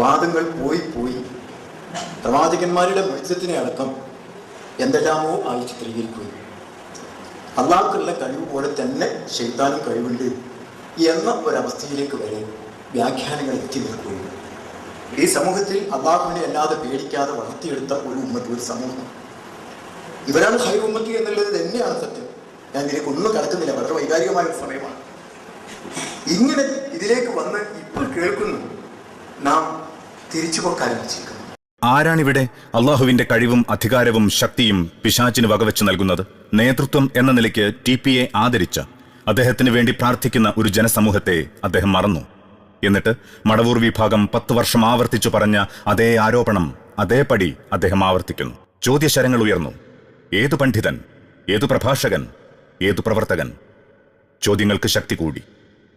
വാദങ്ങൾ പോയി പ്രവാചകന്മാരുടെ മുഴുവത്തിനെ അടക്കം എന്തെല്ലാമോ ആയി ചിത്രീകരിക്കുകയും അള്ളാഹ്ക്കുള്ള കഴിവ് പോലെ തന്നെ ശൈത്താനും കഴിവുണ്ട് എന്ന ഒരവസ്ഥയിലേക്ക് വരെ വ്യാഖ്യാനങ്ങൾ എത്തി നിൽക്കുകയും ഈ സമൂഹത്തിൽ അള്ളാഹുവിനെ അല്ലാതെ പേടിക്കാതെ വളർത്തിയെടുത്ത ഒരു ഉമ്മത്ത്, ഒരു സമൂഹം, ഇവരാണ് ഹൈർ ഉമ്മത്ത് എന്നുള്ളത് തന്നെയാണ് സത്യം. ഞാൻ ഇതിലേക്ക് ഒന്നും കടക്കുന്നില്ല, വളരെ വൈകാരികമായ ഒരു സമയമാണ്. ഇങ്ങനെ ഇതിലേക്ക് വന്ന് ഇപ്പോൾ കേൾക്കുന്നു, നാം തിരിച്ചു പോക്കാൻ ആരംഭിച്ചിരിക്കുന്നു. ആരാണിവിടെ അള്ളാഹുവിന്റെ കഴിവും അധികാരവും ശക്തിയും പിശാചിന് വകവെച്ച് നൽകുന്നത്? നേതൃത്വം എന്ന നിലയ്ക്ക് TPയെ ആദരിച്ച, അദ്ദേഹത്തിന് വേണ്ടി പ്രാർത്ഥിക്കുന്ന ഒരു ജനസമൂഹത്തെ അദ്ദേഹം മറന്നു. എന്നിട്ട് മടവൂർ വിഭാഗം 10 വർഷം ആവർത്തിച്ചു പറഞ്ഞ അതേ ആരോപണം അതേപടി അദ്ദേഹം ആവർത്തിക്കുന്നു. ചോദ്യശരങ്ങൾ ഉയർന്നു. ഏതു പണ്ഡിതൻ, ഏതു പ്രഭാഷകൻ, ഏതു പ്രവർത്തകൻ? ചോദ്യങ്ങൾക്ക് ശക്തി കൂടി.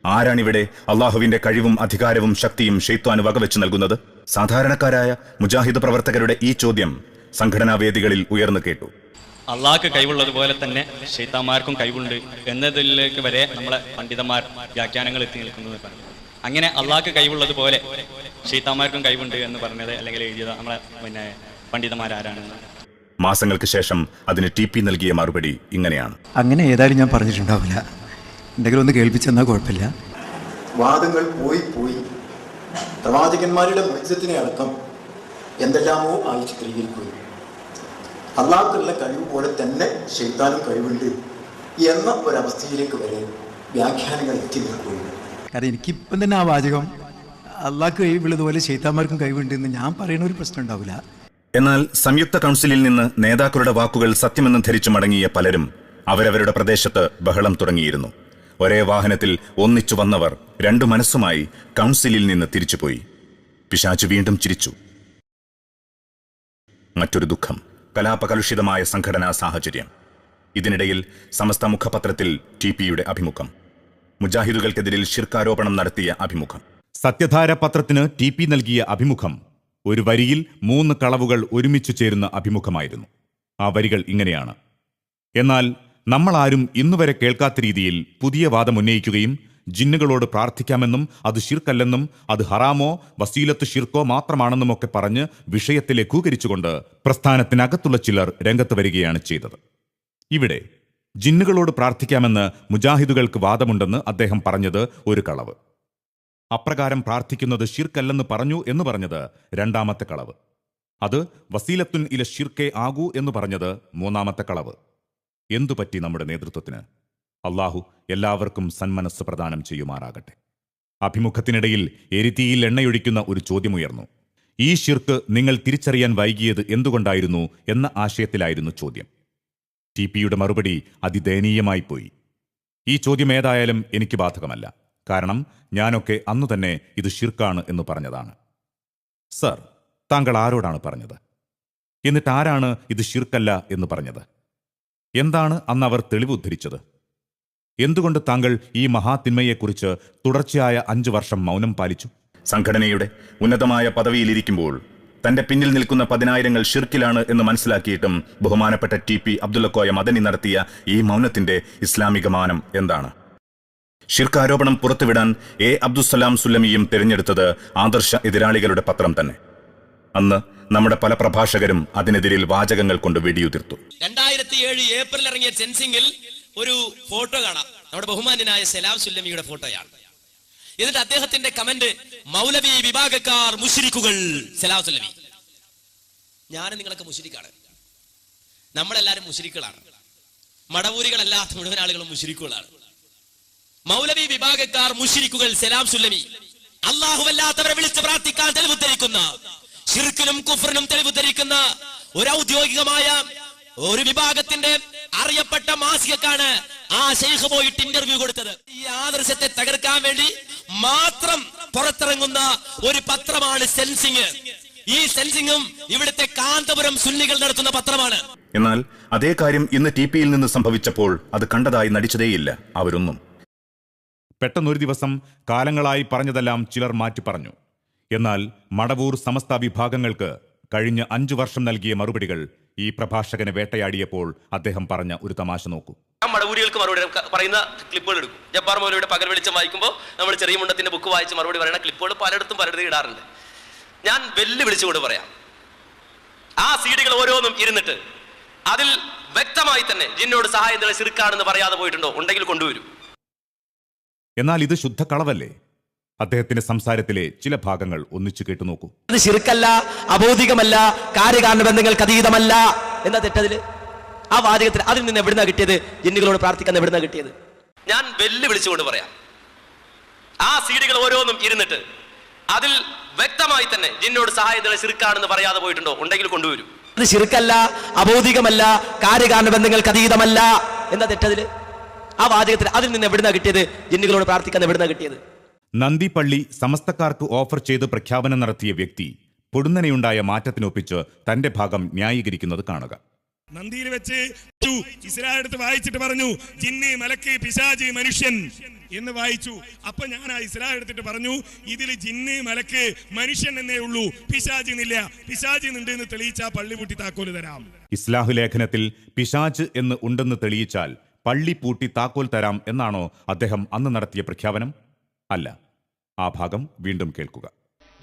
ആരാണിവിടെ അള്ളാഹുവിന്റെ കഴിവും അധികാരവും ശക്തിയും ശൈത്വാന് വകവെച്ച് നൽകുന്നത്? സാധാരണക്കാരായ മുജാഹിദ് പ്രവർത്തകരുടെ ഈ ചോദ്യം സംഘടനാ വേദികളിൽ ഉയർന്നു കേട്ടു. അള്ളാഹ്ക്ക് കഴിവുള്ളതുപോലെ തന്നെ ശൈത്താന്മാർക്കും കഴിവുണ്ട് എന്നതിലേക്ക് വരെ നമ്മളെ പണ്ഡിതന്മാർ വ്യാഖ്യാനങ്ങൾ എത്തി നിൽക്കുന്നത് പറഞ്ഞു. അങ്ങനെ അള്ളാഹ്ക്ക് കഴിവുള്ളതുപോലെ ശൈത്താന്മാർക്കും കഴിവുണ്ട് എന്ന് പറഞ്ഞത് അല്ലെങ്കിൽ എഴുതിയത് നമ്മളെ പണ്ഡിതന്മാരാരാണെന്ന്. മാസങ്ങൾക്ക് ശേഷം അതിന് TP നൽകിയ മറുപടി ഇങ്ങനെയാണ്. അങ്ങനെ ഏതായാലും ഞാൻ പറഞ്ഞിട്ടുണ്ടാവില്ല, എന്തെങ്കിലും ഒന്ന് കേൾപ്പിച്ചെന്നാൽ കുഴപ്പമില്ല. വാദങ്ങൾ പോയി പ്രവാചകന്മാരുടെ മുഴുവത്തിനെ അടക്കം എന്തെല്ലാമോ ആയി ചിത്രീകരിക്കുകയും അള്ളാഹ്ക്കുള്ള കഴിവ് പോലെ തന്നെ ശൈത്താനും കഴിവുണ്ട് എന്ന ഒരവസ്ഥയിലേക്ക് വരെ വ്യാഖ്യാനങ്ങൾ എത്തി നിൽക്കുകയും. കാരണം എനിക്കിപ്പം തന്നെ ആ വാചകം അള്ളാഹ്ക്ക് കഴിവുള്ളതുപോലെ ശൈത്താന്മാർക്കും കഴിവുണ്ട് എന്ന് ഞാൻ പറയുന്ന ഒരു പ്രശ്നം ഉണ്ടാവില്ല. എന്നാൽ സംയുക്ത കൗൺസിലിൽ നിന്ന് നേതാക്കളുടെ വാക്കുകൾ സത്യമെന്ന് ധരിച്ചു മടങ്ങിയ പലരും അവരവരുടെ പ്രദേശത്ത് ബഹളം തുടങ്ങിയിരുന്നു. ഒരേ വാഹനത്തിൽ ഒന്നിച്ചു വന്നവർ 2 മനസ്സുമായി കൗൺസിലിൽ നിന്ന് തിരിച്ചുപോയി. പിശാച് വീണ്ടും ചിരിച്ചു. മറ്റൊരു ദുഃഖം, കലാപകലുഷിതമായ സംഘടനാ സാഹചര്യം. ഇതിനിടയിൽ സമസ്ത മുഖപത്രത്തിൽ TPയുടെ അഭിമുഖം, മുജാഹിദുകൾക്കെതിരിൽ ശിർക്കാരോപണം നടത്തിയ അഭിമുഖം. സത്യധാര പത്രത്തിന് TP നൽകിയ അഭിമുഖം ഒരു വരിയിൽ 3 കളവുകൾ ഒരുമിച്ചു ചേരുന്ന അഭിമുഖമായിരുന്നു. ആ വരികൾ ഇങ്ങനെയാണ്: എന്നാൽ നമ്മളാരും ഇന്നുവരെ കേൾക്കാത്ത രീതിയിൽ പുതിയ വാദം ഉന്നയിക്കുകയും ജിന്നുകളോട് പ്രാർത്ഥിക്കാമെന്നും അത് ഷിർക്കല്ലെന്നും അത് ഹറാമോ വസീലത്ത് ഷിർക്കോ മാത്രമാണെന്നുമൊക്കെ പറഞ്ഞ് വിഷയത്തെ ലഘൂകരിച്ചുകൊണ്ട് പ്രസ്ഥാനത്തിനകത്തുള്ള ചിലർ രംഗത്ത് വരികയാണ് ചെയ്തത്. ഇവിടെ ജിന്നുകളോട് പ്രാർത്ഥിക്കാമെന്ന് മുജാഹിദുകൾക്ക് വാദമുണ്ടെന്ന് അദ്ദേഹം പറഞ്ഞത് ഒരു കളവ്. അപ്രകാരം പ്രാർത്ഥിക്കുന്നത് ഷിർക്കല്ലെന്ന് പറഞ്ഞു എന്ന് പറഞ്ഞത് 2ാമത്തെ കളവ്. അത് വസീലത്തുൻ ഇല ഷിർക്കേ ആകൂ എന്ന് പറഞ്ഞത് 3ാമത്തെ കളവ്. എന്തുപറ്റി നമ്മുടെ നേതൃത്വത്തിന്? അള്ളാഹു എല്ലാവർക്കും സന്മനസ് പ്രദാനം ചെയ്യുമാറാകട്ടെ. അഭിമുഖത്തിനിടയിൽ എരിതീയിൽ എണ്ണയൊഴിക്കുന്ന ഒരു ചോദ്യമുയർന്നു. ഈ ഷിർക്ക് നിങ്ങൾ തിരിച്ചറിയാൻ വൈകിയത് എന്തുകൊണ്ടായിരുന്നു എന്ന ആശയത്തിലായിരുന്നു ചോദ്യം. TPയുടെ മറുപടി അതിദയനീയമായി പോയി. ഈ ചോദ്യം ഏതായാലും എനിക്ക് ബാധകമല്ല, കാരണം ഞാനൊക്കെ അന്നു തന്നെ ഇത് ഷിർക്കാണ് എന്ന് പറഞ്ഞതാണ്. സർ, താങ്കൾ ആരോടാണ് പറഞ്ഞത്? എന്നിട്ട് ആരാണ് ഇത് ഷിർക്കല്ല എന്ന് പറഞ്ഞത്? എന്താണ് അന്ന് അവർ തെളിവ് ഉദ്ധരിച്ചത്? എന്തുകൊണ്ട് താങ്കൾ ഈ മഹാതിന്മയെക്കുറിച്ച് തുടർച്ചയായ 5 വർഷം മൗനം പാലിച്ചു? സംഘടനയുടെ ഉന്നതമായ പദവിയിലിരിക്കുമ്പോൾ തന്റെ പിന്നിൽ നിൽക്കുന്ന 10,000 ഷിർക്കിലാണ് എന്ന് മനസ്സിലാക്കിയിട്ടും ബഹുമാനപ്പെട്ട TP അബ്ദുള്ളക്കോയ മദനി നടത്തിയ ഈ മൗനത്തിന്റെ ഇസ്ലാമിക മാനം എന്താണ്? ഷിർക്കാരോപണം പുറത്തുവിടാൻ അബ്ദുസ്സലാം സുല്ലമിയും തിരഞ്ഞെടുത്തത് ആദർശ എതിരാളികളുടെ പത്രം തന്നെ. അന്ന് നമ്മുടെ പല പ്രഭാഷകരും അതിനെതിരിൽ വാചകങ്ങൾ കൊണ്ട് വെടിയുതിർത്തു. 2007 ഏപ്രിൽ ഇറങ്ങിയ സെൻസിംഗിൽ ഒരു ഫോട്ടോ കാണാം. നമ്മുടെ ബഹുമാന്യനായ സലാം സുല്ലമിയുടെ ഫോട്ടോയാണ്. എന്നിട്ട് അദ്ദേഹത്തിന്റെ കമന്റ്, മൗലവി വിഭാഗക്കാർ മുശ്രിക്കുകൾ. സലാം സുല്ലമി: ഞാനും നിങ്ങളൊക്കെ മുശ്രിക്കാണ്, നമ്മളെല്ലാരും മുശ്രിക്കുകളാണ്, മടവൂരികളല്ലാത്ത മുഴുവൻ ആളുകളും മുശ്രിക്കുകളാണ്. മൗലവി വിഭാഗക്കാർ മുശ്രിക്കുകൾ. സലാം സുല്ലമി: അല്ലാഹുവല്ലാത്തവരെ വിളിച്ച് പ്രാർത്ഥിക്കാൻ തെളിവുദ്ധരിക്കുന്ന, ശിർക്കിനും കുഫ്റിനും തെളിവുദ്ധരിക്കുന്ന ഒരു ഔദ്യോഗികമായ ഒരു വിഭാഗത്തിന്റെ അറിയപ്പെട്ട മാസികക്കാണ് ആ ശൈഖ് പോയിട്ട് ഇന്റർവ്യൂ കൊടുത്തത്. ഈ ആദർശത്തെ തകർക്കാൻ വേണ്ടി മാത്രം പുറത്തിറങ്ങുന്ന ഒരു പത്രമാണ് സെൻസിംഗ്. ഈ സെൻസിംഗും ഇവിടുത്തെ കാന്തപുരം സുന്നികൾ നടത്തുന്ന പത്രമാണ്. എന്നാൽ അതേ കാര്യം ഇന്ന് TPയിൽ നിന്ന് സംഭവിച്ചപ്പോൾ അത് കണ്ടതായി നടിച്ചതേയില്ല അവരൊന്നും. പെട്ടെന്നൊരു ദിവസം കാലങ്ങളായി പറഞ്ഞതെല്ലാം ചിലർ മാറ്റി പറഞ്ഞു. എന്നാൽ മടവൂർ സമസ്ത വിഭാഗങ്ങൾക്ക് കഴിഞ്ഞ 5 വർഷം നൽകിയ മറുപടികൾ ഈ പ്രഭാഷകനെ വേട്ടയാടിയപ്പോൾ അദ്ദേഹം പറഞ്ഞ ഒരു തമാശ നോക്കൂ. മടവൂരികൾക്ക് മറുപടി പറയുന്ന ക്ലിപ്പുകൾ എടുക്കും. ജബ്ബാർ മൗലവിയുടെ പകൽ വെളിച്ചം വായിക്കുമ്പോൾ നമ്മൾ ചെറിയ മുണ്ടത്തിന്റെ ബുക്ക് വായിച്ച് മറുപടി പറയുന്ന ക്ലിപ്പുകൾ പലയിടത്തും ഇടാറുണ്ട്. ഞാൻ വെല്ലുവിളിച്ചുകൊണ്ട് പറയാം, ആ സീഡികൾ ഓരോന്നും ഇരുന്നിട്ട് അതിൽ വ്യക്തമായി തന്നെ ജിന്നോട് സഹായം തേടി ശിർക്കാണെന്ന് പറയാതെ പോയിട്ടുണ്ടോ? ഉണ്ടെങ്കിൽ കൊണ്ടുവരൂ. എന്നാൽ ഇത് ശുദ്ധ കളവല്ലേ? അദ്ദേഹത്തിന്റെ സംസാരത്തിലെ ചില ഭാഗങ്ങൾ ഒന്നിച്ചു കേട്ടു നോക്കൂ. അത് ശിർക്കല്ല, അബൗദികമല്ല, കാര്യകാരണ ബന്ധങ്ങൾക്ക് അതീതമല്ല എന്താ തെറ്റതില്? ആ വാചകത്തിൽ അതിൽ നിന്ന് എവിടുന്നാ കിട്ടിയത്? ജിന്നുകളോട് പ്രാർത്ഥിക്കാൻ എവിടുന്നാ കിട്ടിയത്? ഞാൻ വെല്ലുവിളിച്ചുകൊണ്ട് പറയാം, ആ സീഡികൾ ഓരോന്നും ഇരുന്നിട്ട് അതിൽ വ്യക്തമായി തന്നെ ജിന്നോട് സഹായം തേടി ശിർക്കാണെന്ന് പറയാതെ പോയിട്ടുണ്ടോ? ഉണ്ടെങ്കിൽ കൊണ്ടുവരൂ. അത് ശിർക്കല്ല, അബൗദികമല്ല, കാര്യകാരണ ബന്ധങ്ങൾക്ക് അതീതമല്ല എന്താ തെറ്റതില്? ആ വാചകത്തിൽ അതിൽ നിന്ന് എവിടുന്നാ കിട്ടിയത്? ജിന്നുകളോട് പ്രാർത്ഥിക്കാൻ എവിടുന്നാ കിട്ടിയത്? നന്ദിപ്പള്ളി സമസ്തക്കാർക്ക് ഓഫർ ചെയ്ത് പ്രഖ്യാപനം നടത്തിയ വ്യക്തി പൊടുന്നനെയുണ്ടായ മാറ്റത്തിനൊപ്പിച്ച് തന്റെ ഭാഗം ന്യായീകരിക്കുന്നത് കാണുക. നന്ദിയിൽ വെച്ച് ഇസ്ലാം എടുത്ത് വായിച്ചിട്ട് പറഞ്ഞു, ജിന്ന്, മലക്ക്, പിശാച്, മനുഷ്യൻ എന്ന് വായിച്ചു. അപ്പൊ ഞാൻ ആ ഇസ്ലാം എടുത്തിട്ട് പറഞ്ഞു, ഇതിൽ ജിന്ന്, മലക്ക്, മനുഷ്യൻ എന്നേ ഉള്ളൂ, പിശാച് എന്നില്ല. പിശാച് ഉണ്ട് എന്ന് തെളിയിച്ചാൽ പള്ളി പൂട്ടി താക്കോല് തരാം. ഇസ്ലാഹു ലേഖനത്തിൽ പിശാച് എന്ന് ഉണ്ടെന്ന് തെളിയിച്ചാൽ പള്ളി പൂട്ടി താക്കോൽ തരാം എന്നാണോ അദ്ദേഹം അന്ന് നടത്തിയ പ്രഖ്യാപനം? അല്ല. ആ ഭാഗം വീണ്ടും കേൾക്കുക.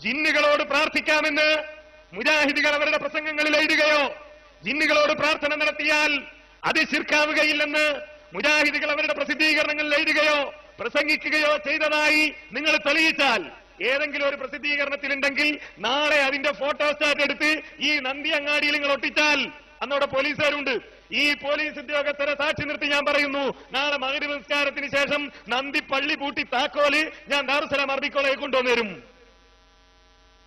ജിന്നുകളോട് പ്രാർത്ഥിക്കാമെന്ന് മുജാഹിദുകൾ അവരുടെ പ്രസംഗങ്ങളിൽ എഴുതുകയോ, ജിന്നുകളോട് പ്രാർത്ഥന നടത്തിയാൽ അത് ശിർക്കാവുകയില്ലെന്ന് മുജാഹിദുകൾ അവരുടെ പ്രസിദ്ധീകരണങ്ങളിൽ എഴുതുകയോ പ്രസംഗിക്കുകയോ ചെയ്തതായി നിങ്ങൾ തെളിയിച്ചാൽ, ഏതെങ്കിലും ഒരു പ്രസിദ്ധീകരണത്തിലുണ്ടെങ്കിൽ നാളെ അതിന്റെ ഫോട്ടോസ്റ്റാറ്റ് എടുത്ത് ഈ നന്ദി അങ്ങാടിയിൽ നിങ്ങൾ ഒട്ടിച്ചാൽ അന്നവിടെ പോലീസുകാരുണ്ട്. ഈ പോലീസ് ഉദ്യോഗസ്ഥരെ സാക്ഷി നിർത്തി ഞാൻ പറയുന്നു, നാളെ മഗ്‌രിബ് നിസ്കാരത്തിന് ശേഷം നന്ദി പള്ളി പൂട്ടി താക്കോല് ഞാൻ ദാറുസ്സലാം അറബി കോളേജിൽ കൊണ്ടുവന്നേരും.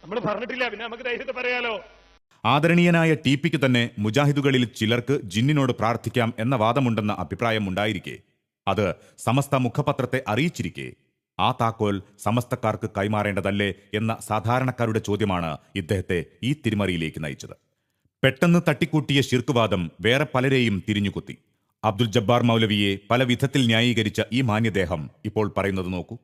നമ്മൾ പറഞ്ഞിട്ടില്ല, പിന്നെ നമുക്ക് ധൈര്യത്തിൽ പറയാലോ. ആദരണീയനായ ടി.പിക്ക് തന്നെ മുജാഹിദുകളിൽ ചിലർക്ക് ജിന്നിനോട് പ്രാർത്ഥിക്കാം എന്ന വാദമുണ്ടെന്ന അഭിപ്രായം ഉണ്ടായിരിക്കെ, അത് സമസ്ത മുഖപത്രത്തെ അറിയിച്ചിരിക്കെ, ആ താക്കോൽ സമസ്തക്കാർക്ക് കൈമാറേണ്ടതല്ലേ എന്ന സാധാരണക്കാരുടെ ചോദ്യമാണ് ഇദ്ദേഹത്തെ ഈ തിരിമറിയിലേക്ക് നയിച്ചത്. പെട്ടെന്ന് തട്ടിക്കൂട്ടിയ ശിർക്കുവാദം വേറെ പലരെയും തിരിഞ്ഞുകുത്തി. അബ്ദുൽ ജബ്ബാർ മൗലവിയെ പല വിധത്തിൽ ന്യായീകരിച്ച ഈ മാന്യദേഹം ഇപ്പോൾ പറയുന്നത് നോക്കൂ.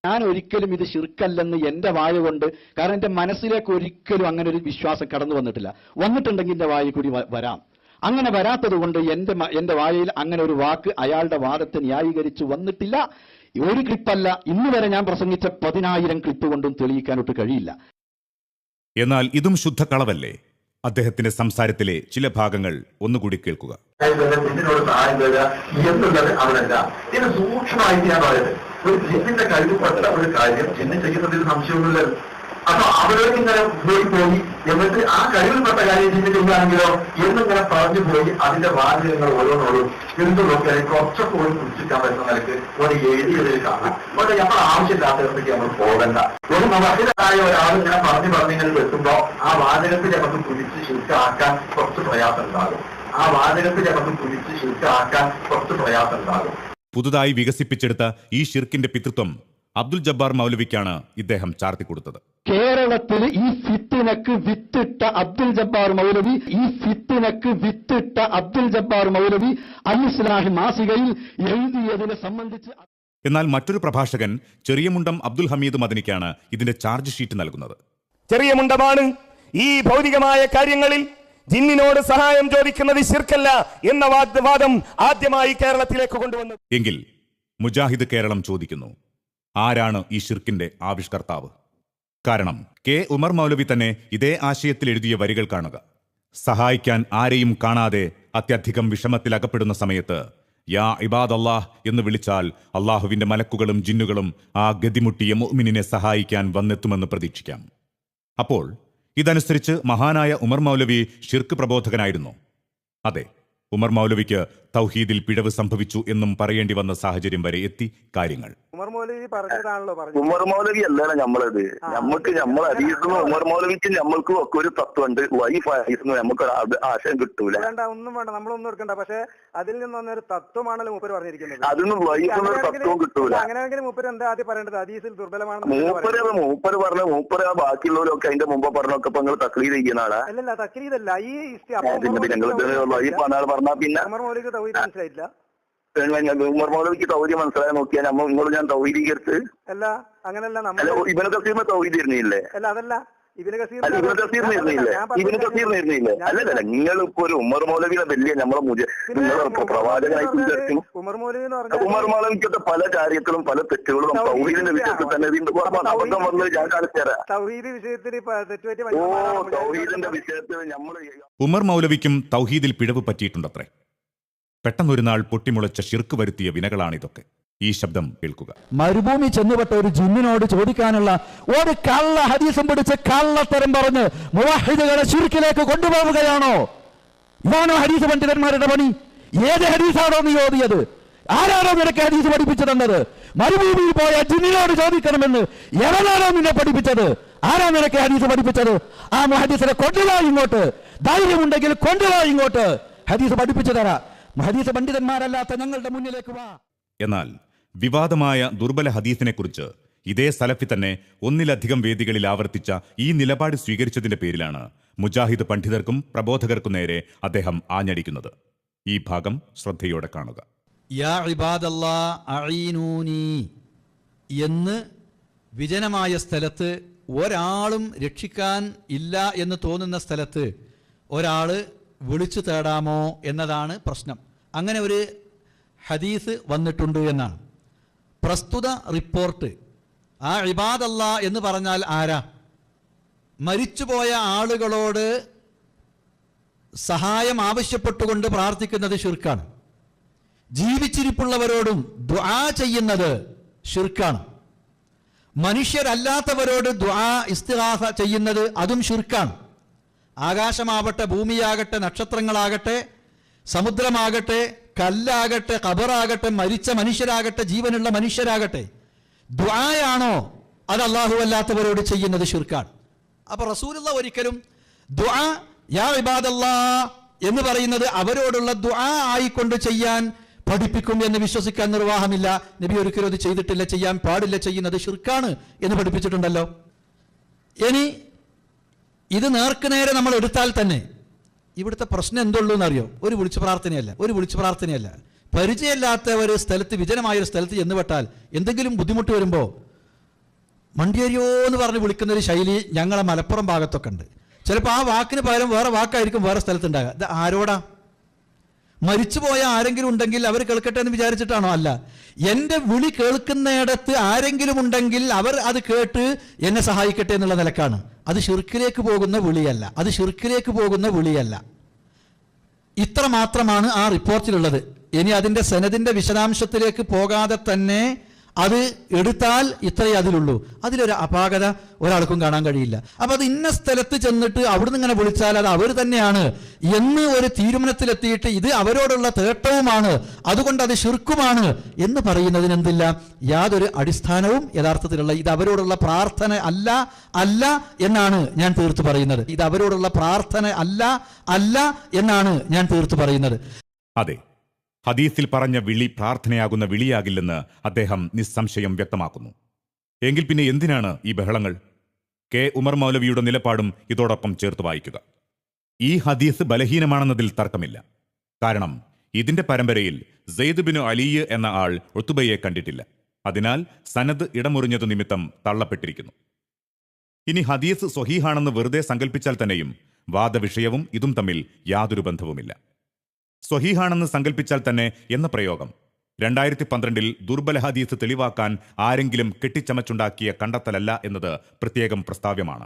ഞാൻ ഒരിക്കലും ഇത് ശിർക്കല്ലെന്ന് എന്റെ വായ കൊണ്ട്, കാരണം എന്റെ മനസ്സിലേക്ക് ഒരിക്കലും അങ്ങനെ ഒരു വിശ്വാസം കടന്നു വന്നിട്ടില്ല. വന്നിട്ടുണ്ടെങ്കിൽ എന്റെ വായ കൂടി വരാം. അങ്ങനെ വരാത്തത് കൊണ്ട് എന്റെ വായയിൽ അങ്ങനെ ഒരു വാക്ക് അയാളുടെ വാദത്തെ ന്യായീകരിച്ച് വന്നിട്ടില്ല. ഒരു ക്ലിപ്പല്ല, ഇന്ന് വരെ ഞാൻ പ്രസംഗിച്ച 10,000 ക്ലിപ്പ് കൊണ്ടും തെളിയിക്കാനൊട്ട് കഴിയില്ല. എന്നാൽ ഇതും ശുദ്ധ കളവല്ലേ? അദ്ദേഹത്തിന്റെ സംസാരത്തിലെ ചില ഭാഗങ്ങൾ ഒന്നുകൂടി കേൾക്കുക. ജിന്നിനോട് സഹായം തരിക എന്നുള്ളത് അവനല്ല. ഇതിന് സൂക്ഷ്മമായിട്ട് ഞാൻ പറയുന്നത്, ഒരു ജിന്നിന്റെ കഴിവുപെട്ട ഒരു കാര്യം ജിന്ന് ചെയ്യുന്നതിൽ സംശയമൊന്നുമില്ലല്ലോ. അപ്പൊ അവരോട് ഇങ്ങനെ പോയി എന്നിട്ട് ആ കഴിവിൽപ്പെട്ട കാര്യം ജിന്ന് ചെയ്യുകയാണെങ്കിലോ എന്നിങ്ങനെ പറഞ്ഞു പോയി അതിന്റെ വാചകങ്ങൾ ഓരോന്നോടും എന്ത് നോക്കിയാൽ കുറച്ചൊക്കെ പോയി കുറിച്ചിരിക്കാൻ പറ്റുന്ന നിലക്ക് ഒരു എഴുതിയതിൽ കാണാം. അതുകൊണ്ട് നമ്മൾ ആവശ്യമില്ലാത്തടത്തേക്ക് നമ്മൾ പോകണ്ട. ഒരു മഹിളായ ഒരാൾ ഇങ്ങനെ പറഞ്ഞിങ്ങനെ വെക്കുമ്പോ ആ വാചകത്തിൽ നമുക്ക് കുഴിച്ച് ശുദ്ധാക്കാൻ കുറച്ച് പ്രയാസം ഉണ്ടാകും. പുതുതായി വികസിപ്പിച്ചെടുത്ത ഈ ഷിർക്കിന്റെ പിതൃത്വം അബ്ദുൽ ജബ്ബാർ മൗലവിക്കാണ് ഇദ്ദേഹം ചാർത്തിക്കൊടുത്തത്. കേരളത്തിൽ ഈ ഫിത്തിനക്ക് വിത്തിട്ട അബ്ദുൽ ജബ്ബാർ മൗലവി അൽ ഇസ്ലാഹി മാസികയിൽ എഴുതിയതിനെ സംബന്ധിച്ച്. എന്നാൽ മറ്റൊരു പ്രഭാഷകൻ ചെറിയമുണ്ടം അബ്ദുൽ ഹമീദ് മദനിക്കാണ് ഇതിന്റെ ചാർജ് ഷീറ്റ് നൽകുന്നത്. ചെറിയമുണ്ടമാണ് ഈ ഭൗതികമായ കാര്യങ്ങളിൽ ജിന്നിനോട് സഹായം ചോദിക്കുന്നത് ശിർക്കല്ല എന്ന വാദം ആദ്യമായി കേരളത്തിലേക്ക് കൊണ്ടുവന്നത്. എങ്കിൽ മുജാഹിദ് കേരളം ചോദിക്കുന്നു, ആരാണ് ഈ ഷിർക്കിന്റെ ആവിഷ്കർത്താവ്? കാരണം കെ ഉമർ മൗലവി തന്നെ ഇതേ ആശയത്തിൽ എഴുതിയ വരികൾ കാണുക. സഹായിക്കാൻ ആരെയും കാണാതെ അത്യധികം വിഷമത്തിലകപ്പെടുന്ന സമയത്ത് യാ ഇബാദല്ലാഹ് എന്ന് വിളിച്ചാൽ അള്ളാഹുവിന്റെ മലക്കുകളും ജിന്നുകളും ആ ഗതിമുട്ടിയ മുഅ്മിനിനെ സഹായിക്കാൻ വന്നെത്തുമെന്ന് പ്രതീക്ഷിക്കാം. അപ്പോൾ ഇതനുസരിച്ച് മഹാനായ ഉമർ മൗലവി ഷിർക്ക് പ്രബോധകനായിരുന്നു. അതെ, ഉമർ മൗലവിക്ക് തൗഹീദിൽ പിഴവ് സംഭവിച്ചു എന്നും പറയേണ്ടി വന്ന സാഹചര്യം വരെ എത്തി കാര്യങ്ങൾ. ഉമർ മൗലവി പറഞ്ഞതാണല്ലോ ഉമർ മൗലവി അല്ലല്ലോ നമ്മളത്. നമ്മൾ ഹദീസിന് ഉമർ മൗലവിക്ക് നമ്മൾക്കും ഒക്കെ ഒരു തത്വമുണ്ട്. വൈഫ് ഹദീസിന് നമുക്ക് ആശയം കിട്ടൂല. ഒന്നും വേണ്ട, നമ്മളൊന്നും എടുക്കണ്ട. പക്ഷെ അതിൽ നിന്ന് വന്നൊരു തത്വമാണല്ലോ മൂപ്പര് പറഞ്ഞിരിക്കുന്നത്. അതൊന്നും വൈഫിന് ഒരു തത്വം കിട്ടൂല. അങ്ങനെയെങ്കിൽ മൂപ്പര് എന്താ ആദ്യം പറയേണ്ടത്? ഹദീസിൽ ദുർബലമാണ് മൂപ്പര് ബാക്കിയുള്ളവരൊക്കെ അതിന്റെ മുമ്പ് പറഞ്ഞൊക്കെ ഇപ്പൊ നിങ്ങൾ തക്ലീദ് ചെയ്യുന്ന ആളാ? അല്ലല്ല, തക്ലീദല്ല. ഈ വൈഫ് പറഞ്ഞാൽ പിന്നെ ഉമർ മൗലവിക്ക് തൗഹീദ് മനസ്സിലായില്ല. ഉമർ മൗലവിക്ക് തൗഹീദ് മനസ്സിലായി നോക്കിയാൽ നിങ്ങൾ ഞാൻ തൗഹീദീകരിച്ച് അല്ല, അങ്ങനല്ല. ഇവനൊക്കെ തൗഹീദ് ഇരുന്നില്ലേ? അല്ല, അതല്ല. ഇബ്നു കസീർ തീർന്നിരുന്നില്ലേ? അല്ലല്ല, നിങ്ങൾ ഇപ്പൊ ഒരു ഉമർ മൗലവിയുടെ വലിയ നമ്മളെ പ്രവാചകനായിട്ട് ഉമർ മൗലവി എന്ന് ഉമർ മൗലവിക്കത്തെ പല കാര്യങ്ങളും പല തെറ്റുകളും തൗഹീദിന്റെ വിഷയത്തിൽ തന്നെ അബദ്ധം വന്നത് ഞാൻ കാണിച്ചു തരാം. തൗഹീദ് വിഷയത്തിൽ തൗഹീദിന്റെ വിഷയത്തിൽ നമ്മൾ ഉമർ മൗലവിക്കും തൗഹീദിൽ പിഴവ് പറ്റിയിട്ടുണ്ടത്രേ. പെട്ടെന്നൊരു നാൾ പൊട്ടിമുളച്ച ശിർക്ക് വരുത്തിയ വിനകളാണിതൊക്കെ. ഈ ശബ്ദം കേൾക്കുക. മരുഭൂമി ചെന്നുപെട്ട ഒരു ജിന്നിനോട് ചോദിക്കാനുള്ള ഒരു കള്ള ഹദീസും പിടിച്ച് കള്ളത്തരം പറഞ്ഞ് മുവഹിദുകളെ ശിർക്കിലേക്ക് കൊണ്ടുപോവുകയാണോ? ഇതാണോ ഹദീസ് പണ്ഡിതന്മാരുടെ പണി? ഏത് ഹദീസാണോ നീ ഓതിയത്? ആരാണോ നിനക്ക് ഹദീസ് പഠിപ്പിച്ചു തന്നത്? മരുഭൂമിയിൽ പോയ ജിന്നിനോട് ചോദിക്കണമെന്ന് എവനാണോ നിന്നെ പഠിപ്പിച്ചത്? ആരാ നിനക്ക് ഹദീസ് പഠിപ്പിച്ചത്? ആ മുഹദ്ദിസിനെ കൊണ്ടുവാ ഇങ്ങോട്ട്. ധൈര്യമുണ്ടെങ്കിൽ കൊണ്ടുവാ ഇങ്ങോട്ട്. ഹദീസ് പഠിപ്പിച്ചു തരാ. ഹദീസ് പണ്ഡിതന്മാരല്ലാത്ത ഞങ്ങളുടെ മുന്നിലേക്ക് വാ. എന്നാൽ വിവാദമായ ദുർബല ഹദീസിനെക്കുറിച്ച് ഇതേ സലഫി തന്നെ ഒന്നിലധികം വേദികളിൽ ആവർത്തിച്ച ഈ നിലപാട് സ്വീകരിച്ചതിന്റെ പേരിലാണ് മുജാഹിദ് പണ്ഡിതർക്കും പ്രബോധകർക്കും നേരെ അദ്ദേഹം ആഞ്ഞടിക്കുന്നത്. ഈ ഭാഗം ശ്രദ്ധയോടെ കാണുക. യാ ഇബാദല്ലാ അഈനൂനി എന്ന് വിജനമായ സ്ഥലത്ത്, ഒരാളും രക്ഷിക്കാൻ ഇല്ല എന്ന് തോന്നുന്ന സ്ഥലത്ത് ഒരാൾ വിളിച്ചു തേടാമോ എന്നതാണ് പ്രശ്നം. അങ്ങനെ ഒരു ഹദീസ് വന്നിട്ടുണ്ട് എന്നാണ് പ്രസ്തുത റിപ്പോർട്ട്. ആ ഇബാദല്ലാ എന്ന് പറഞ്ഞാൽ ആരാ? മരിച്ചുപോയ ആളുകളോട് സഹായം ആവശ്യപ്പെട്ടുകൊണ്ട് പ്രാർത്ഥിക്കുന്നത് ശിർക്കാണ്. ജീവിച്ചിരിപ്പുള്ളവരോടും ദുആ ചെയ്യുന്നത് ശിർക്കാണ്. മനുഷ്യരല്ലാത്തവരോട് ദുആ ഇസ്തിഗാസ ചെയ്യുന്നത് അതും ശിർക്കാണ്. ആകാശമാവട്ടെ, ഭൂമിയാകട്ടെ, നക്ഷത്രങ്ങളാകട്ടെ, സമുദ്രമാകട്ടെ, കല്ലാകട്ടെ, ഖബറാകട്ടെ, മരിച്ച മനുഷ്യരാകട്ടെ, ജീവനുള്ള മനുഷ്യരാകട്ടെ, ദുആയാണോ അത് അല്ലാഹു അല്ലാത്തവരോട് ചെയ്യുന്നത് ശിർക്കാണ്. അപ്പൊ റസൂലുള്ള ഒരിക്കലും ദുആ യാ ഇബാദല്ലാ എന്ന് പറയുന്നത് അവരോടുള്ള ദുആ ആയിക്കൊണ്ട് ചെയ്യാൻ പഠിപ്പിക്കും എന്ന് വിശ്വസിക്കാൻ നിർവാഹമില്ല. നബി ഒരിക്കലും അത് ചെയ്തിട്ടില്ല, ചെയ്യാൻ പാടില്ല, ചെയ്യുന്നത് ശിർക്കാണ് എന്ന് പഠിപ്പിച്ചിട്ടുണ്ടല്ലോ. ഇനി ഇത് നേർക്കുനേരെ നമ്മൾ എടുത്താൽ തന്നെ ഇവിടുത്തെ പ്രശ്നം എന്തുള്ളൂ എന്നറിയോ? ഒരു വിളിച്ചു പ്രാർത്ഥനയല്ല. പരിചയമില്ലാത്ത ഒരു സ്ഥലത്ത്, വിജനമായൊരു സ്ഥലത്ത് ചെന്നുപെട്ടാൽ എന്തെങ്കിലും ബുദ്ധിമുട്ട് വരുമ്പോൾ മണ്ടിയരിയോ എന്ന് പറഞ്ഞ് വിളിക്കുന്ന ഒരു ശൈലി ഞങ്ങളെ മലപ്പുറം ഭാഗത്തൊക്കെ ഉണ്ട്. ചിലപ്പോൾ ആ വാക്കിന് പകരം വേറെ വാക്കായിരിക്കും വേറെ സ്ഥലത്തുണ്ടാകുക. ഇത് ആരോടാ? മരിച്ചുപോയ ആരെങ്കിലും ഉണ്ടെങ്കിൽ അവർ കേൾക്കട്ടെ എന്ന് വിചാരിച്ചിട്ടാണോ? അല്ല, എൻ്റെ വിളി കേൾക്കുന്നിടത്ത് ആരെങ്കിലും ഉണ്ടെങ്കിൽ അവർ അത് കേട്ട് എന്നെ സഹായിക്കട്ടെ എന്നുള്ള നിലക്കാണ്. അത് ശിർക്കിലേക്ക് പോകുന്ന വിളിയല്ല. ഇത്ര മാത്രമാണ് ആ റിപ്പോർട്ടിലുള്ളത്. ഇനി അതിൻ്റെ സനദിന്റെ വിശദാംശത്തിലേക്ക് പോകാതെ തന്നെ അത് എടുത്താൽ ഇത്രയേ അതിലുള്ളൂ. അതിലൊരു അപാകത ഒരാൾക്കും കാണാൻ കഴിയില്ല. അപ്പൊ അത് ഇന്ന സ്ഥലത്ത് ചെന്നിട്ട് അവിടുന്ന് ഇങ്ങനെ വിളിച്ചാൽ അത് അവർ തന്നെയാണ് എന്ന് ഒരു തീരുമാനത്തിലെത്തിയിട്ട് ഇത് അവരോടുള്ള തേട്ടവുമാണ്, അതുകൊണ്ട് അത് ശിർക്കുമാണ് എന്ന് പറയുന്നതിന് എന്തില്ല? യാതൊരു അടിസ്ഥാനവും യഥാർത്ഥത്തിലുള്ള ഇത് അവരോടുള്ള പ്രാർത്ഥന അല്ല എന്നാണ് ഞാൻ തീർത്തു പറയുന്നത്. ഇത് അവരോടുള്ള പ്രാർത്ഥന അല്ല എന്നാണ് ഞാൻ തീർത്തു പറയുന്നത്. അതെ, ഹദീസിൽ പറഞ്ഞ വിളി പ്രാർത്ഥനയാകുന്ന വിളിയാകില്ലെന്ന് അദ്ദേഹം നിസ്സംശയം വ്യക്തമാക്കുന്നു. എങ്കിൽ പിന്നെ എന്തിനാണ് ഈ ബഹളങ്ങൾ? കെ ഉമർ മൗലവിയുടെ നിലപാടും ഇതോടൊപ്പം ചേർത്ത് വായിക്കുക. ഈ ഹദീസ് ബലഹീനമാണെന്നതിൽ തർക്കമില്ല. കാരണം ഇതിന്റെ പരമ്പരയിൽ സെയ്ദ് ബിൻ അലി എന്ന ആൾ ഉത്ബയെ കണ്ടിട്ടില്ല. അതിനാൽ സനദ് ഇടമുറിഞ്ഞതു നിമിത്തം തള്ളപ്പെട്ടിരിക്കുന്നു. ഇനി ഹദീസ് സ്വഹീഹാണെന്ന് വെറുതെ സങ്കല്പിച്ചാൽ തന്നെയും വാദവിഷയവും ഇതും തമ്മിൽ യാതൊരു ബന്ധവുമില്ല. സ്വഹീഹാണെന്ന് സങ്കല്പിച്ചാൽ തന്നെ എന്ന പ്രയോഗം 2012 ദുർബല ഹദീസ് തെളിവാക്കാൻ ആരെങ്കിലും കെട്ടിച്ചമച്ചുണ്ടാക്കിയ കണ്ടെത്തലല്ല എന്നത് പ്രത്യേകം പ്രസ്താവ്യമാണ്.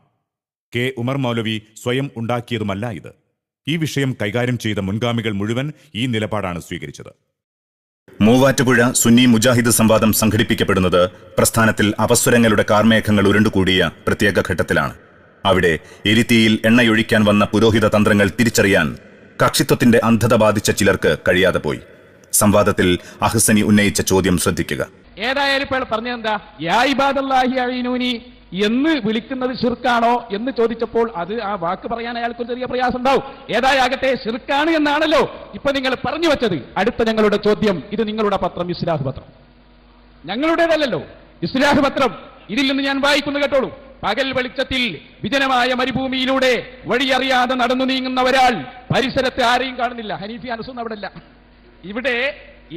കെ ഉമർ മൗലവി സ്വയം ഉണ്ടാക്കിയതുമല്ല ഇത്. ഈ വിഷയം കൈകാര്യം ചെയ്ത മുൻഗാമികൾ മുഴുവൻ ഈ നിലപാടാണ് സ്വീകരിച്ചത്. മൂവാറ്റുപുഴ സുന്നി മുജാഹിദ് സംവാദം സംഘടിപ്പിക്കപ്പെടുന്നത് പ്രസ്ഥാനത്തിൽ അപസ്വരങ്ങളുടെ കാർമേഘങ്ങൾ ഉരുണ്ടുകൂടിയ പ്രത്യേക ഘട്ടത്തിലാണ്. അവിടെ എരിത്തീയിൽ എണ്ണയൊഴിക്കാൻ വന്ന പുരോഹിത തന്ത്രങ്ങൾ തിരിച്ചറിയാൻ കക്ഷിത്വത്തിന്റെ അന്ധത ബാധിച്ച ചിലർക്ക് കഴിയാതെ പോയി. സംവാദത്തിൽ അഹ്സനി ഉന്നയിച്ച ചോദ്യം ശ്രദ്ധിക്കുക. ഏതായാലും ഇപ്പോൾ പറഞ്ഞെന്താ? യാ ഇബാദല്ലാഹി അഈനൂനി എന്ന് വിളിക്കുന്നത് ശിർക്കാണോ എന്ന് ചോദിച്ചപ്പോൾ അത് ആ വാക്ക് പറയാൻ അയാൾക്ക് ചെറിയ പ്രയാസം ഉണ്ടാവും. ഏതായാകട്ടെ ശിർക്കാണ് എന്നാണല്ലോ ഇപ്പൊ നിങ്ങൾ പറഞ്ഞു വെച്ചത്. അടുത്ത ഞങ്ങളുടെ ചോദ്യം, ഇത് നിങ്ങളുടെ പത്രം ഇസ്ലാഹ് പത്രം, ഞങ്ങളുടേതല്ലോ ഇസ്ലാഹ് പത്രം. ഇതിൽ നിന്ന് ഞാൻ വായിക്കുന്നു, കേട്ടോളൂ. പകൽ വെളിച്ചത്തിൽ വിജനമായ മരുഭൂമിയിലൂടെ വഴിയറിയാതെ നടന്നു നീങ്ങുന്ന ഒരാൾ പരിസരത്ത് ആരെയും കാണുന്നില്ല. ഹനീഫി അനസൊന്നും അവിടെ അല്ല. ഇവിടെ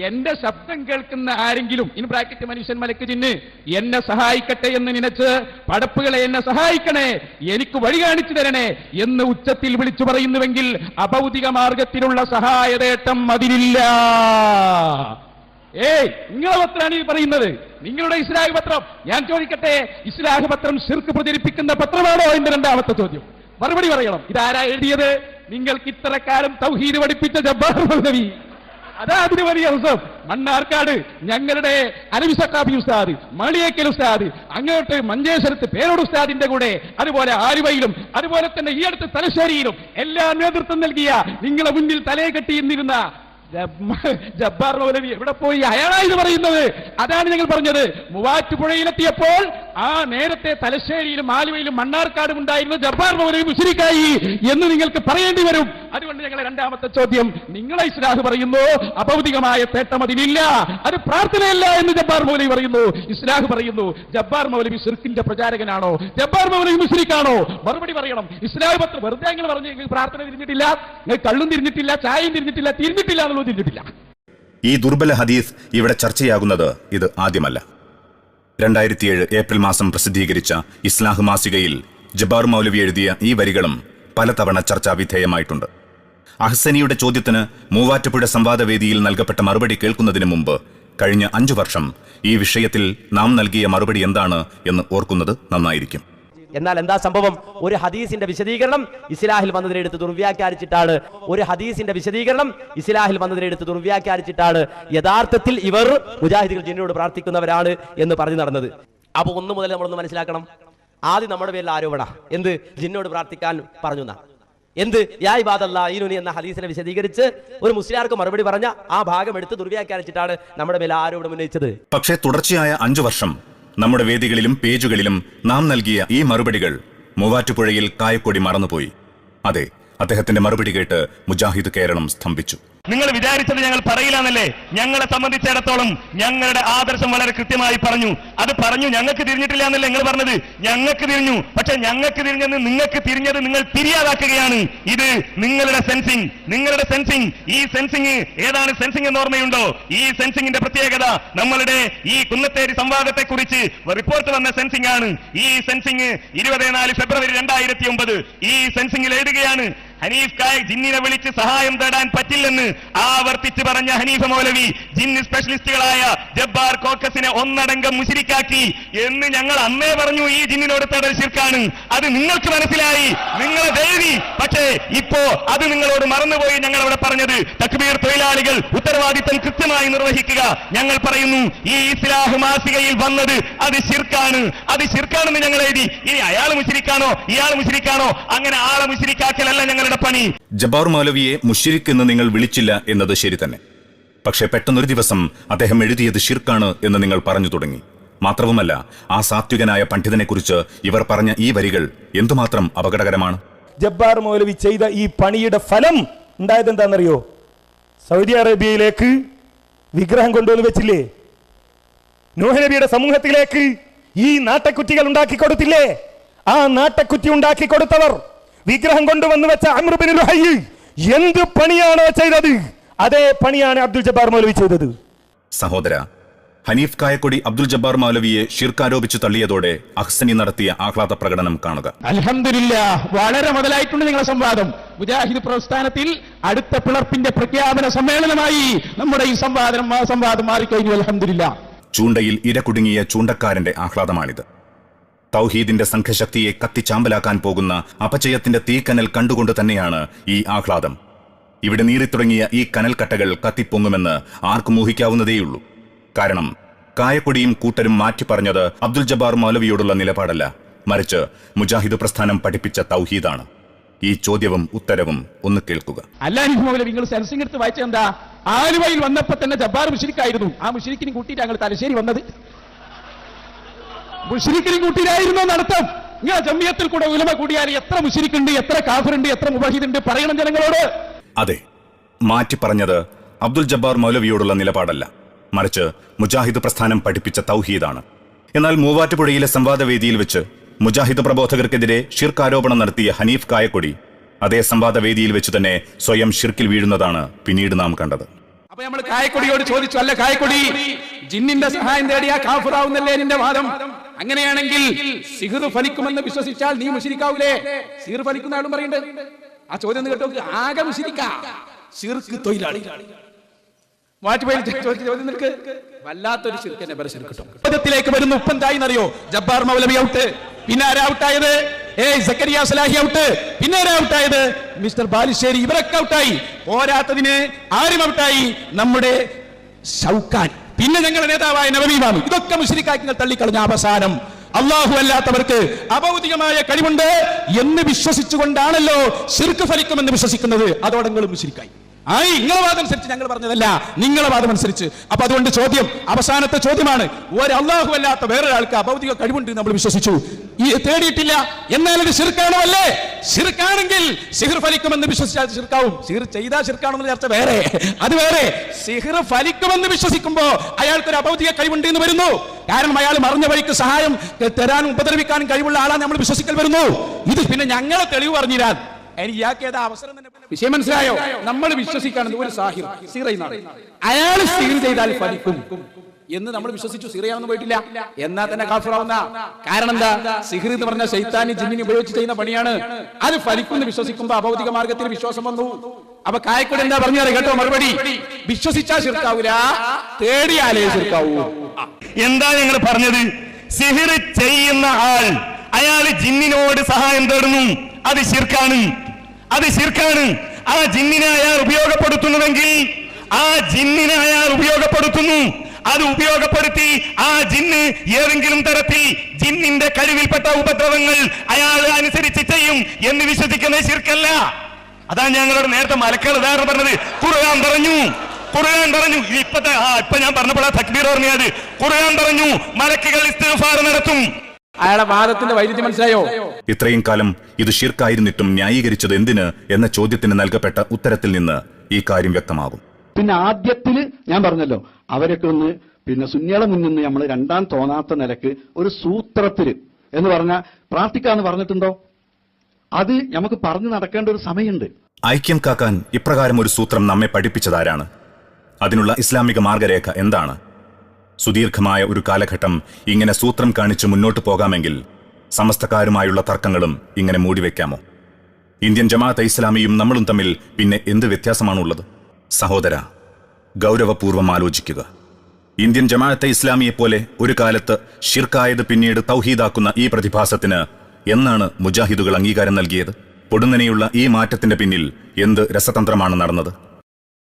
എന്റെ ശബ്ദം കേൾക്കുന്ന ആരെങ്കിലും ഇൻ ബ്രാക്കറ്റ് മനുഷ്യൻ മലക്ക് ജിന്ന് എന്നെ സഹായിക്കട്ടെ എന്ന് നനച്ച് പടപ്പുകളെ എന്നെ സഹായിക്കണേ, എനിക്ക് വഴി കാണിച്ചു തരണേ എന്ന് ഉച്ചത്തിൽ വിളിച്ചു പറയുന്നുവെങ്കിൽ അഭൗതിക മാർഗത്തിലുള്ള സഹായതേട്ടം അതിലില്ല. നിങ്ങളെ പത്രമാണ് ഈ പറയുന്നത്, നിങ്ങളുടെ ഇസ്ലാഹ് പത്രം. ഞാൻ ചോദിക്കട്ടെ, ഇസ്ലാഹ് പത്രം ശിർക്ക് പ്രചരിപ്പിക്കുന്ന പത്രമാണോ? എന്റെ രണ്ടാമത്തെ ചോദ്യം. മറുപടി പറയണം. ഇതാരാ എഴുതിയത്? നിങ്ങൾക്ക് ഇത്രക്കാലം തൗഹീദ് പഠിപ്പിച്ച ജബ്ബാർ മൗലവി. അതാ അതിന് വലിയ അവസരം. മണ്ണാർക്കാട് ഞങ്ങളുടെ അലവി സഖാഫി ഉസ്താദ്, മാളിയേക്കൽ ഉസ്താദ്, അങ്ങോട്ട് മഞ്ചേശ്വരത്ത് പേരോട് ഉസ്താദിന്റെ കൂടെ, അതുപോലെ ആലുവയിലും, അതുപോലെ തന്നെ ഈ അടുത്ത് തലശ്ശേരിയിലും എല്ലാം നേതൃത്വം നൽകിയ, നിങ്ങളെ മുന്നിൽ തലയെ കെട്ടിയിരുന്നിരുന്ന ജബ്ബാർ മൗലവി എവിടെ പോയി? അയാളാണ് പറയുന്നത്. അതാണ് ഞങ്ങൾ പറഞ്ഞത്. മൂവാറ്റുപുഴയിലെത്തിയപ്പോൾ ആ നേരത്തെ തലശ്ശേരിയിലും ആലുവയിലും മണ്ണാർക്കാടും ഉണ്ടായിരുന്ന ജബ്ബാർ മൗലവി മുശ്രിക്കായി എന്ന് നിങ്ങൾക്ക് പറയേണ്ടി വരും. അതുകൊണ്ട് ഞങ്ങളെ രണ്ടാമത്തെ ചോദ്യം, നിങ്ങളെ ഇസ്ലാഹ് പറയുന്നു അഭൗതികമായ തേട്ടം അതിലില്ല, അത് പ്രാർത്ഥനയല്ല എന്ന് ജബ്ബാർ മൗലവി പറയുന്നു. ഇസ്ലാഹ് പറയുന്നു ജബ്ബാർ മൗലവി ശിർക്കിന്റെ പ്രചാരകനാണോ? ജബ്ബാർ മൗലവി മുശ്രിക്കാണോ? മറുപടി പറയണം. ഇസ്ലാഹ് പത്രം വെറുതെ അങ്ങനെ പറഞ്ഞു, പ്രാർത്ഥന തിരിഞ്ഞിട്ടില്ല, കള്ളും തിരിഞ്ഞിട്ടില്ല, ചായയും തിരിഞ്ഞിട്ടില്ല, തിരിഞ്ഞിട്ടില്ല എന്നുള്ളത് തിരിഞ്ഞിട്ടില്ല. ഈ ദുർബല ഹദീസ് ഇവിടെ ചർച്ചയാകുന്നത് ഇത് ആദ്യമല്ല. 2007 ഏപ്രിൽ മാസം പ്രസിദ്ധീകരിച്ച ഇസ്ലാഹ് മാസികയിൽ ജബ്ബാർ മൗലവി എഴുതിയ ഈ വരികളും പലതവണ ചർച്ചാ വിധേയമായിട്ടുണ്ട്. അഹ്സനിയുടെ ചോദ്യത്തിന് മൂവാറ്റുപുഴ സംവാദവേദിയിൽ നൽകപ്പെട്ട മറുപടി കേൾക്കുന്നതിന് മുമ്പ് കഴിഞ്ഞ 5 വർഷം ഈ വിഷയത്തിൽ നാം നൽകിയ മറുപടി എന്താണ് എന്ന് ഓർക്കുന്നത് നന്നായിരിക്കും. എന്നാൽ എന്താ സംഭവം? ഒരു ഹദീസിന്റെ വിശദീകരണം ഇസ്ലാഹിൽ വന്നതിനെടുത്ത് ദുർവ്യാഖ്യാനിച്ചിട്ടാണ് യഥാർത്ഥത്തിൽ ഇവർ മുജാഹിദുകൾ ജിന്നോട് പ്രാർത്ഥിക്കുന്നവരാണ് എന്ന് പറഞ്ഞു നടന്നത്. അപ്പൊ ഒന്ന് മുതൽ നമ്മളൊന്ന് മനസ്സിലാക്കണം. ആദ്യം നമ്മുടെ പേരിൽ ആരോപണ എന്ത്? ജിന്നോട് പ്രാർത്ഥിക്കാൻ പറഞ്ഞു. എന്ത്? യാ ഇബാദല്ലാഹി ഇനൂനി എന്ന ഹദീസിനെ വിശദീകരിച്ച് ഒരു മുസ്ലിയാർക്ക് മറുപടി പറഞ്ഞ ആ ഭാഗം എടുത്ത് ദുർവ്യാഖ്യാനിച്ചിട്ടാണ് നമ്മുടെ മേൽ ആരോപണം ഉന്നയിച്ചത്. പക്ഷേ തുടർച്ചയായ 5 വർഷം നമ്മുടെ വേദികളിലും പേജുകളിലും നാം നൽകിയ ഈ മറുപടികൾ മൂവാറ്റുപുഴയിൽ കായക്കൊടി മറന്നുപോയി. അതെ, അദ്ദേഹത്തിന്റെ മറുപടി കേട്ട് മുജാഹിദ് കേരളം സ്തംഭിച്ചു. നിങ്ങൾ വിചാരിച്ചത് ഞങ്ങൾ പറയില്ലെന്നല്ലേ? ഞങ്ങളെ സംബന്ധിച്ചിടത്തോളം ഞങ്ങളുടെ ആദർശം വളരെ കൃത്യമായി പറഞ്ഞു. അത് പറഞ്ഞു, ഞങ്ങൾക്ക് തിരിഞ്ഞിട്ടില്ല എന്നല്ലേ നിങ്ങൾ പറഞ്ഞത്? ഞങ്ങൾക്ക് തിരിഞ്ഞു. പക്ഷെ ഞങ്ങൾക്ക് തിരിഞ്ഞെന്ന് നിങ്ങൾക്ക് തിരിഞ്ഞത് നിങ്ങൾ തിരിയാതാക്കുകയാണ്. ഇത് നിങ്ങളുടെ സെൻസിങ്. ഈ സെൻസിങ് ഏതാണ്? സെൻസിങ് എന്ന് ഓർമ്മയുണ്ടോ? ഈ സെൻസിങ്ങിന്റെ പ്രത്യേകത നമ്മളുടെ ഈ കുന്നത്തേരി സംവാദത്തെ കുറിച്ച് റിപ്പോർട്ട് വന്ന സെൻസിങ് ആണ്. ഈ സെൻസിങ് 24 ഫെബ്രുവരി 2009 ഈ സെൻസിങ്ങിൽ എഴുതുകയാണ്, ഹനീഫ് കായ ജിന്നിനെ വിളിച്ച് സഹായം തേടാൻ പറ്റില്ലെന്ന് ആവർത്തിച്ച് പറഞ്ഞ ഹനീഫ് മൗലവി ജിന്ന് സ്പെഷ്യലിസ്റ്റുകളായ ജബ്ബാർ കോക്കസിനെ ഒന്നടങ്കം മുശ്രിക്കാക്കി എന്ന് ഞങ്ങൾ അന്നേ പറഞ്ഞു. ഈ ജിന്നിനോട് തേടൽ ശിർക്കാണ്. അത് നിങ്ങൾക്ക് മനസ്സിലായി, നിങ്ങളെ ദേവി. പക്ഷേ ഇപ്പോ അത് നിങ്ങളോട് മറന്നുപോയി. ഞങ്ങൾ അവിടെ പറഞ്ഞത് തക്ബീർ തൊഴിലാളികൾ ഉത്തരവാദിത്തം കൃത്യമായി നിർവഹിക്കുക. ഞങ്ങൾ പറയുന്നു ഈ ഇസ്ലാഹ് മാസികയിൽ വന്നത് അത് ശിർക്കാണെന്ന് ഞങ്ങൾ എഴുതി. ഇനി അയാൾ മുശ്രിക്കാണോ ഇയാൾ മുശ്രിക്കാണോ? അങ്ങനെ ആളെ മുശ്രിക്കാക്കലല്ല ഞങ്ങളുടെ പണി. ജബ്ബാർ മൗലവിയെ മുശ്രിക് എന്ന് നിങ്ങൾ വിളിച്ചില്ല എന്നത് ശരി തന്നെ. പക്ഷേ പെട്ടെന്നൊരു ദിവസം അദ്ദേഹം എഴുതിയത് ശിർക്കാണ് എന്ന് നിങ്ങൾ പറഞ്ഞു തുടങ്ങി. മാത്രവുമല്ല, ആ സാത്വികനായ പണ്ഡിതനെക്കുറിച്ച് ഇവർ പറഞ്ഞ ഈ വരികൾ എന്തുമാത്രം അപകടകരമാണ്. ജബ്ബാർ മൗലവി ചെയ്ത ഈ പണിയുടെ ഫലം ഉണ്ടായത് എന്താണെന്നറിയോ? സൗദി അറേബ്യയിലേക്ക് വിഗ്രഹം കൊണ്ടുവന്ന് വെച്ചില്ലേ? നൂഹ് നബിയുടെ സമൂഹത്തിലേക്ക് ഈ നാട്ടക്കുറ്റികൾ ഉണ്ടാക്കി കൊടുത്തില്ലേ? ആ നാട്ടക്കുറ്റി ഉണ്ടാക്കി കൊടുത്തവർ വിഗ്രഹം കൊണ്ടുവന്ന് വെച്ച അംർ ബിൻ ലുഹയ്യ് എന്ത് പണിയാണോ ചെയ്തത്, അതേ പണിയാണ് അബ്ദുൽ ജബ്ബാർ മൗലവി ചെയ്തത്. സഹോദര, ഹനീഫ് കായക്കൊടി അബ്ദുൽ ജബ്ബാർ മൗലവിയെ ഷിർക്ക് ആരോപിച്ചു തള്ളിയതോടെ അഹ്സനി നടത്തിയ ആഹ്ലാദ പ്രകടനം കാണുക. അൽഹംദുലില്ലാഹ്, വളരെ മുതലായിട്ടുണ്ട് നിങ്ങളുടെ സംവാദം. മുജാഹിദ് പ്രസ്ഥാനത്തിൽ അടുത്ത പിളർപ്പിന്റെ പ്രഖ്യാപന സമ്മേളനമായി നമ്മുടെ ഈ സംവാദം മാറിക്കഴിഞ്ഞു. അൽഹംദുലില്ലാഹ്. ചൂണ്ടയിൽ ഇര കുടുങ്ങിയ ചൂണ്ടക്കാരന്റെ ആഹ്ലാദമാണിത്. തൗഹീദിന്റെ സംഘശക്തിയെ കത്തിച്ചാമ്പലാക്കാൻ പോകുന്ന അപചയത്തിന്റെ തീക്കനൽ കണ്ടുകൊണ്ട് തന്നെയാണ് ഈ ആഹ്ലാദം. ഇവിടെ നീറിത്തുടങ്ങിയ ഈ കനൽക്കട്ടകൾ കത്തിപ്പൊങ്ങുമെന്ന് ആർക്കും ഊഹിക്കാവുന്നതേയുള്ളൂ. കാരണം കായക്കൊടിയും കൂട്ടരും മാറ്റി പറഞ്ഞത് അബ്ദുൽ ജബ്ബാർ മൗലവിയോടുള്ള നിലപാടല്ല, മറിച്ച് മുജാഹിദ് പ്രസ്ഥാനം പഠിപ്പിച്ച തൗഹീദാണ്. ഈ ചോദ്യവും ഉത്തരവും ഒന്ന് കേൾക്കുക. അല്ലാഹു മൗലവി, നിങ്ങൾ സെൻസിംഗ് എടുത്ത് വായിച്ചത് എന്താ? ആലുവയിൽ വന്നപ്പോ തന്നെ ജബ്ബാർ മുശ്രിക്കായിരുന്നു. ആ മുശ്രിക്കിനെ കൂട്ടിയിട്ട് ഞങ്ങൾ തലശ്ശേരി വന്നത്. മുശ്രിക്കിനെ കൂട്ടിയിട്ടായിരുന്നു നടത്തം. നിങ്ങൾ ജമിയത്തിൽ കൂടെ ഉലമ കൂടിയാൽ എത്ര മുശ്രിക്കുണ്ട്, എത്ര കാഫിറുണ്ട്, എത്ര മുവഹിദുണ്ട് പറയണം ജനങ്ങളോട്. അതെ, മാറ്റി പറഞ്ഞത് അബ്ദുൽ ജബ്ബാർ മൗലവിയോടുള്ള നിലപാടല്ല, മറിച്ച് മുജാഹിദ് പ്രസ്ഥാനം പഠിപ്പിച്ച തൗഹീദാണ്. എന്നാൽ മൂവാറ്റുപുഴയിലെ സംവാദവേദിയിൽ വെച്ച് മുജാഹിദ് പ്രബോധകർക്കെതിരെ ഷിർക്ക് ആരോപണം നടത്തിയ ഹനീഫ് കായക്കൊടി അതേ സംവാദവേദിയിൽ വെച്ച് തന്നെ സ്വയം ഷിർക്കിൽ വീഴുന്നതാണ് പിന്നീട് നാം കണ്ടത്. അപ്പൊ നമ്മൾ കായക്കൊടിയോട് ചോദിച്ചു, അല്ല കായക്കൊടി, ജിന്നിന്റെ സഹായം തേടിയാ കാഫിറാവുന്നല്ലേ നിന്റെ വാദം? അങ്ങനെയാണെങ്കിൽ സിഹ്ർ ഫലിക്കുമെന്ന് വിശ്വസിച്ചാൽ നീ മുശ്രിക്കാവൂലേ? സിഹ്ർ ഫലിക്കുന്ന ആളും പറയുന്നുണ്ട്. ആ ചോദ്യം ഒന്ന് കേട്ടോ, ആകെ മുശ്രിക്കാ, ശിർക്ക് തൊഴിലാളി. ചോദ്യം നിൽക്ക്, വല്ലാത്തൊരു ശിർക്കനെ വരെ ശിർക്കിട്ടും. ചോദ്യത്തിലേക്ക് വരുന്ന ഉപ്പം എന്തായിന്നറിയോ? ജബ്ബാർ മൗലവി ഔട്ട്, പിന്നെ ആരാ ഔട്ടായത്? സക്കരിയ സലാഹി ഔട്ട്, പിന്നെ ആരാ ഔട്ടായത്? മിസ്റ്റർ ബാലുശ്ശേരി, ഇവരൊക്കെ ഔട്ടായി. പോരാത്തതിന് ആരും ഔട്ടായി, നമ്മുടെ ഷൗക്കാൻ, പിന്നെ ഞങ്ങളുടെ നേതാവായ നബവി ഇമാം. ഇതൊക്കെ മുശ്രിക്കാക്കി തള്ളിക്കളഞ്ഞ അവസാനം അല്ലാഹു അല്ലാത്തവർക്ക് അഭൗതികമായ കഴിവുണ്ട് എന്ന് വിശ്വസിച്ചുകൊണ്ടാണല്ലോ ശിർക്ക് ഫലിക്കുമെന്ന് വിശ്വസിക്കുന്നത്. അതോടെ നിങ്ങൾ മുശ്രിക്കായി. ആയി നിങ്ങളെ വാദം അനുസരിച്ച്, ഞങ്ങൾ പറഞ്ഞതല്ല, നിങ്ങളെ വാദം അനുസരിച്ച്. അപ്പൊ അതുകൊണ്ട് ചോദ്യം, അവസാനത്തെ ചോദ്യമാണ്, ഒരു അല്ലാഹു അല്ലാത്ത വേറൊരാൾക്ക് അഭൗതിക കഴിവുണ്ട് നമ്മൾ വിശ്വസിച്ചു, ഈ തേടിയിട്ടില്ല, എന്നാൽ ഇത് ശിർക്കാണോ? അല്ലേ? ശിർക്കാണെങ്കിൽ സിഹ്ർ ഫലിക്കുമെന്ന് വിശ്വസിച്ചാൽ ശിർക്കാവും. സിഹ്ർ ചെയ്താൽ ശിർക്കാണെന്നുള്ള ചർച്ച വേറെ, അത് വേറെ. സിഹ്ർ ഫലിക്കുമെന്ന് വിശ്വസിക്കുമ്പോ അയാൾക്കൊരു അഭൗതിക കഴിവുണ്ട് എന്ന് വരുന്നു. കാരണം അയാൾ മറിഞ്ഞ വഴിക്ക് സഹായം തരാനും ഉപദ്രവിക്കാനും കഴിവുള്ള ആളാണ് നമ്മൾ വിശ്വസിക്കൽ വരുന്നു. ഇത് പിന്നെ ഞങ്ങളെ തെളിവ് പറഞ്ഞിരാൻ ഇയാൾക്ക് അവസരം തന്നെ. വിഷയം മനസ്സിലായോ? നമ്മൾ വിശ്വസിക്കാണെന്ന് ഒരു സാഹിർ സീറയാണ്, അയാൾ സീർ ചെയ്താൽ ഫലിക്കും എന്ന് നമ്മൾ വിശ്വസിച്ചു. സീറയാണെന്ന് പോയിട്ടില്ല, എന്നാൽ തന്നെ കാഫിറാവുന്ന. കാരണം എന്താ? സിഹ്ർ എന്ന് പറഞ്ഞ ശൈത്താനി ജിന്നിനെ ഉപയോഗിച്ച് ചെയ്യുന്ന പണിയാണ്. അത് ഫലിക്കുമെന്ന് വിശ്വസിക്കുമ്പോ അഭൗതിക മാർഗത്തിൽ വിശ്വാസം വന്നു. അപ്പൊ കായക്കൂടെ എന്താ പറഞ്ഞു കേട്ടോ? മറുപടി, വിശ്വസിച്ചാൽ ശിർക്കാവൂല, തേടിയാലേ ശിർക്കാവൂ. എന്താ ഞങ്ങൾ പറഞ്ഞത്? സിഹ്ർ ചെയ്യുന്ന ആൾ, അയാൾ ജിന്നിനോട് സഹായം തേടുന്നു, അത് ശിർക്കാണ്, അത് ശിർക്കാണ്. ആ ജിന്നിനെ അയാൾ ഉപയോഗപ്പെടുത്തുന്നുവെങ്കിൽ, ആ ജിന്നിനെ അയാൾ ഉപയോഗപ്പെടുത്തുന്നു, അത് ഉപയോഗപ്പെടുത്തി ആ ജിന്ന് ഏതെങ്കിലും തരത്തിൽ ജിന്നിന്റെ കഴിവിൽപ്പെട്ട ഉപദ്രവങ്ങൾ അയാൾ അനുസരിച്ച് ചെയ്യും എന്ന് വിശ്വസിക്കുന്നത് ശിർക്കല്ല. അതാണ് ഞങ്ങളോട് നേരത്തെ മലക്കൾ ഉദാഹരണം പറഞ്ഞത്. ഖുർആൻ പറഞ്ഞു, ഖുർആൻ പറഞ്ഞു, ഇപ്പൊ ഞാൻ പറഞ്ഞപ്പോൾ തക്ബീർ പറഞ്ഞത്, ഖുർആൻ പറഞ്ഞു മലക്കുകൾ ഇസ്തിഗ്ഫാർ നടത്തും. അയാളെ വാദത്തിന്റെ വൈരുദ്ധ്യം മനസ്സിലായോ? ഇത്രയും കാലം ഇത് ഷിർക്കായിരുന്നിട്ടും ന്യായീകരിച്ചത് എന്തിന് എന്ന ചോദ്യത്തിന് നൽകപ്പെട്ട ഉത്തരത്തിൽ നിന്ന് ഈ കാര്യം വ്യക്തമാകും. പിന്നെ ആദ്യത്തിൽ ഞാൻ പറഞ്ഞല്ലോ, അവരൊക്കെ ഒന്ന് പിന്നെ സുന്നികളെ മുന്നിൽ നിന്ന് നമ്മൾ രണ്ടാം തോന്നാത്ത നിലക്ക് ഒരു സൂത്രത്തിൽ എന്ന് പറഞ്ഞാൽ പ്രാർത്ഥിക്കാന്ന് പറഞ്ഞിട്ടുണ്ടോ? അത് നമുക്ക് പറഞ്ഞു നടക്കേണ്ട ഒരു സമയമുണ്ട്. ഐക്യം കാക്കാൻ ഇപ്രകാരം ഒരു സൂത്രം നമ്മെ പഠിപ്പിച്ചതാരാണ്? അതിനുള്ള ഇസ്ലാമിക മാർഗരേഖ എന്താണ്? സുദീർഘമായ ഒരു കാലഘട്ടം ഇങ്ങനെ സൂത്രം കാണിച്ച് മുന്നോട്ട് പോകാമെങ്കിൽ സമസ്തക്കാരുമായുള്ള തർക്കങ്ങളും ഇങ്ങനെ മൂടിവെക്കാമോ? ഇന്ത്യൻ ജമാഅത്തെ ഇസ്ലാമിയും നമ്മളും തമ്മിൽ പിന്നെ എന്ത് വ്യത്യാസമാണുള്ളത്? സഹോദര, ഗൗരവപൂർവ്വം ആലോചിക്കുക. ഇന്ത്യൻ ജമാഅത്തെ ഇസ്ലാമിയെപ്പോലെ ഒരു കാലത്ത് ഷിർക്കായത് പിന്നീട് തൗഹീദാക്കുന്ന ഈ പ്രതിഭാസത്തിന് എന്നാണ് മുജാഹിദുകൾ അംഗീകാരം നൽകിയത്? പൊടുന്നനെയുള്ള ഈ മാറ്റത്തിന്റെ പിന്നിൽ എന്ത് രസതന്ത്രമാണ് നടന്നത്?